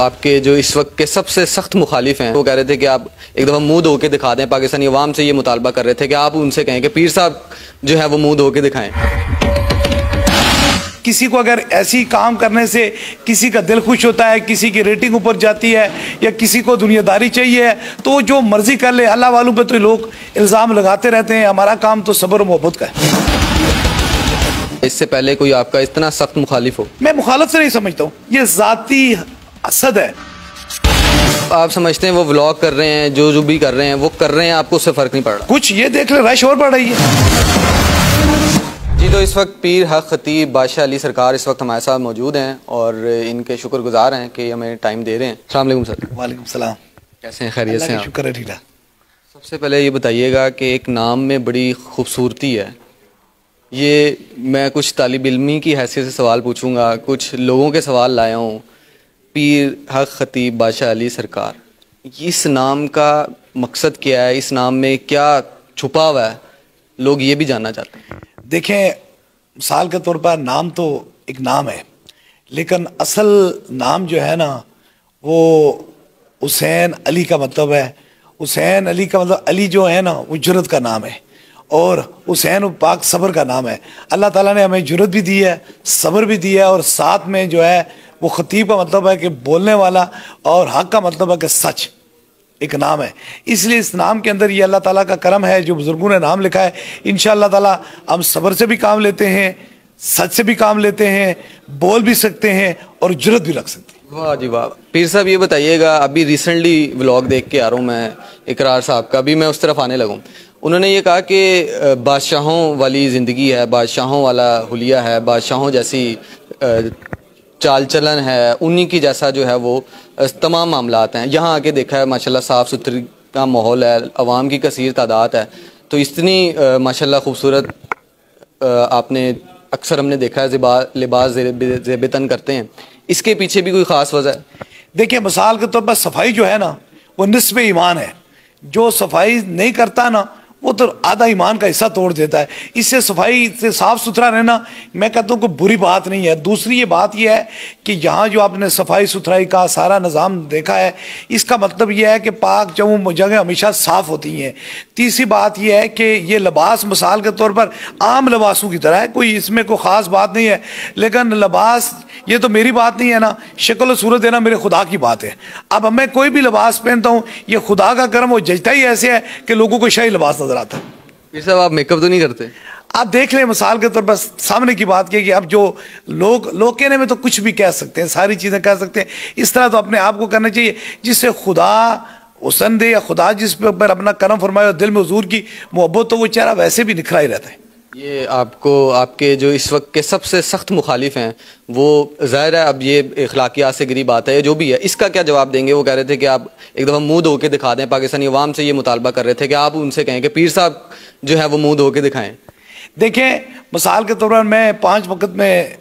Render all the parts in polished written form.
आपके जो इस वक्त के सबसे सख्त मुखालिफ हैं वो कह रहे थे कि आप एक दफ़ा मुंह धो के दिखा दें। पाकिस्तानी अवाम से ये मुतालबा कर रहे थे कि आप उनसे कहें कि पीर साहब जो है वो मुंह धो के दिखाएं। किसी को अगर ऐसी काम करने से किसी का दिल खुश होता है, किसी की रेटिंग ऊपर जाती है या किसी को दुनियादारी चाहिए है तो जो मर्जी कर ले। अल्लाह वालों पे तो लोग इल्ज़ाम लगाते रहते हैं, हमारा काम तो सब्र मोहब्बत का है। इससे पहले कोई आपका इतना सख्त मुखालिफ हो? मैं मुखालफ से नहीं समझता हूँ, ये ज़ाती असद है। आप समझते हैं वो व्लॉग कर रहे हैं, जो भी कर रहे हैं वो कर रहे हैं, आपको उससे फ़र्क नहीं पड़ रहा? कुछ ये देख ले रश और बढ़ रही है जी। तो इस वक्त पीर हक खतीब बादशाह अली सरकार इस वक्त हमारे साथ मौजूद हैं और इनके शुक्रगुजार हैं कि हमें टाइम दे रहे हैं। अस्सलाम वालेकुम सर। वालेकुम सलाम। कैसे हैं? खैरियत से हैं? शुक्र है, ठीक है। सबसे पहले ये बताइएगा कि एक नाम में बड़ी खूबसूरती है। ये मैं कुछ तालिब इल्मी की हैसियत से सवाल पूछूंगा, कुछ लोगों के सवाल लाया हूँ। पीर हक खतीब बादशाह अली सरकार, इस नाम का मकसद क्या है? इस नाम में क्या छुपा हुआ है? लोग ये भी जानना चाहते हैं। देखें, मिसाल के तौर पर नाम तो एक नाम है, लेकिन असल नाम जो है ना वो हुसैन अली का मतलब है। हुसैन अली का मतलब अली जो है ना वो जुर्रत का नाम है और हुसैन पाक सब्र का नाम है। अल्लाह ताला ने हमें जुर्रत भी दी है, सब्र भी दिया है और साथ में जो है वो खतीब का मतलब है कि बोलने वाला और हक का मतलब है कि सच एक नाम है। इसलिए इस नाम के अंदर ये अल्लाह ताला का करम है जो बुजुर्गों ने नाम लिखा है। इंशाअल्लाह ताला हम सब्र से भी काम लेते हैं, सच से भी काम लेते हैं, बोल भी सकते हैं और जुर्रत भी रख सकते हैं। वाह जी वाह। पीर साहब ये बताइएगा, अभी रिसेंटली व्लॉग देख के आ रहा हूँ मैं इकरार साहब का, अभी मैं उस तरफ आने लगूँ। उन्होंने ये कहा कि बादशाहों वाली ज़िंदगी है, बादशाहों वाला हुलिया है, बादशाहों जैसी चाल चलन है, उन्हीं की जैसा जो है वो तमाम मामलात हैं। यहाँ आके देखा है माशाल्लाह साफ़ सुथरी का माहौल है, अवाम की कसीर तादाद है, तो इतनी माशाल्लाह खूबसूरत आपने अक्सर हमने देखा है लिबास ज़ेबतन करते हैं। इसके पीछे भी कोई ख़ास वजह है? देखिए, मिसाल के तौर पर सफाई जो है ना वो निस्फ़ ईमान है। जो सफाई नहीं करता ना वो तो आधा ईमान का हिस्सा तोड़ देता है। इससे सफाई से साफ़ सुथरा रहना मैं कहता हूँ कोई बुरी बात नहीं है। दूसरी ये बात यह है कि यहाँ जो आपने सफाई सुथराई का सारा निज़ाम देखा है, इसका मतलब यह है कि पाक जगह जगह हमेशा साफ़ होती हैं। तीसरी बात यह है कि ये लिबास मिसाल के तौर पर आम लिबासों की तरह है, कोई इसमें कोई ख़ास बात नहीं है। लेकिन लिबास ये तो मेरी बात नहीं है ना, शक्ल और सूरत देना मेरे खुदा की बात है। अब मैं कोई भी लिबास पहनता हूँ, ये खुदा का करम, वो जचता ही ऐसे है कि लोगों को शाही लिबास नजर आता है। ये सब आप मेकअप तो नहीं करते? आप देख लें, मिसाल के तौर पर सामने की बात की कि अब जो लोग कहने में तो कुछ भी कह सकते हैं, सारी चीज़ें कह सकते हैं। इस तरह तो अपने आप को करना चाहिए जिससे खुदा हुस्न दे या खुदा जिस पर अपना करम फरमाए और दिल में हुजूर की मोहब्बत, तो वो चेहरा वैसे भी निखरा ही रहता है। ये आपको आपके जो इस वक्त के सबसे सख्त मुखालिफ हैं वो ज़ाहिर है अब ये इखलाकियात से गिरी बात है, जो भी है, इसका क्या जवाब देंगे? वो कह रहे थे कि आप एक दफ़ा मुंह धो के दिखा दें। पाकिस्तानी अवाम से ये मुतालबा कर रहे थे कि आप उनसे कहें कि पीर साहब जो है वो मुंह धो के दिखाएं। देखें, मिसाल के तौर पर मैं 5 वक्त में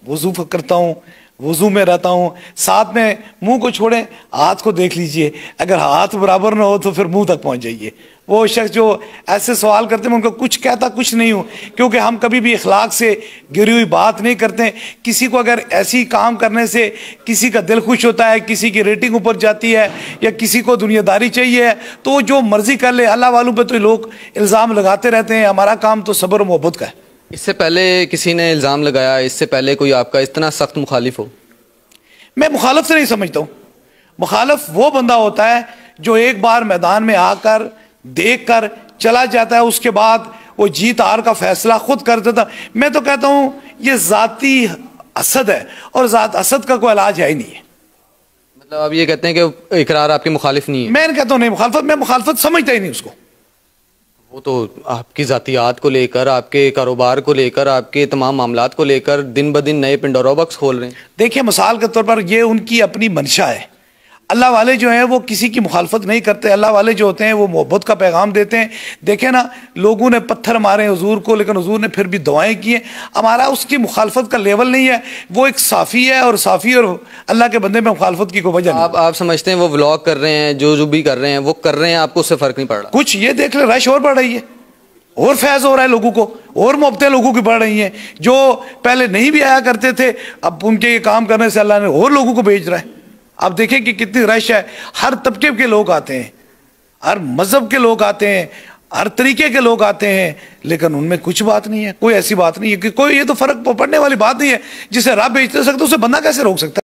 वज़ू करता हूँ, वज़ू में रहता हूँ, साथ में मुंह को छोड़ें हाथ को देख लीजिए। अगर हाथ बराबर ना हो तो फिर मुंह तक पहुँच जाइए। वो शख्स जो ऐसे सवाल करते हैं उनको कुछ कहता कुछ नहीं हूँ, क्योंकि हम कभी भी इखलाक से गिरी हुई बात नहीं करते। किसी को अगर ऐसी काम करने से किसी का दिल खुश होता है, किसी की रेटिंग ऊपर जाती है या किसी को दुनियादारी चाहिए है तो जो मर्जी कर ले। अल्लाह वालों पे तो लोग इल्ज़ाम लगाते रहते हैं, हमारा काम तो सब्र मोहब्बत का है। इससे पहले किसी ने इल्ज़ाम लगाया, इससे पहले कोई आपका इतना सख्त मुखालिफ हो? मैं मुखालफ से नहीं समझता हूँ। मुखालफ वो बंदा होता है जो एक बार मैदान में आकर देख कर चला जाता है, उसके बाद वो जीत हार का फैसला खुद कर देता। मैं तो कहता हूँ ये ज़ाती असद है और ज़ात असद का कोई इलाज है ही नहीं है। मतलब आप ये कहते हैं कि इकरार आपके मुखालिफ नहीं है? मैं कहता हूँ नहीं मुखालफत, मैं मुखालफत समझता ही नहीं उसको। वो तो आपकी ज़ातियात को लेकर, आपके कारोबार को लेकर, आपके तमाम मामलात को लेकर दिन ब दिन नए पिंडोरा बॉक्स खोल रहे हैं। देखिए, मिसाल के तौर पर ये उनकी अपनी मंशा है। अल्लाह वाले जो हैं वो किसी की मुखालफत नहीं करते। अल्लाह वाले जो होते हैं वो मोहब्बत का पैगाम देते हैं। देखें ना, लोगों ने पत्थर मारे हुजूर को, लेकिन हुजूर ने फिर भी दुआएं की हैं। हमारा उसकी मुखालफत का लेवल नहीं है। वो एक साफ़ी है और साफ़ी और अल्लाह के बंदे में मुखालफत की कोई वजह नहीं। आप समझते हैं वो व्लॉग कर रहे हैं, जो भी कर रहे हैं वो कर रहे हैं, आपको उससे फ़र्क नहीं पड़ रहा? कुछ ये देख ले रश और बढ़ रही है और फैज़ हो रहा है लोगों को, और मोहब्बतें लोगों की बढ़ रही हैं। जो पहले नहीं भी आया करते थे, अब उनके ये काम करने से अल्लाह ने और लोगों को भेज रहा है। आप देखें कि कितनी रश है, हर तबके के लोग आते हैं, हर मजहब के लोग आते हैं, हर तरीके के लोग आते हैं, लेकिन उनमें कुछ बात नहीं है, कोई ऐसी बात नहीं है कि कोई, ये तो फर्क पड़ने वाली बात नहीं है। जिसे रब बेच नहीं सकता उसे बंदा कैसे रोक सकता है?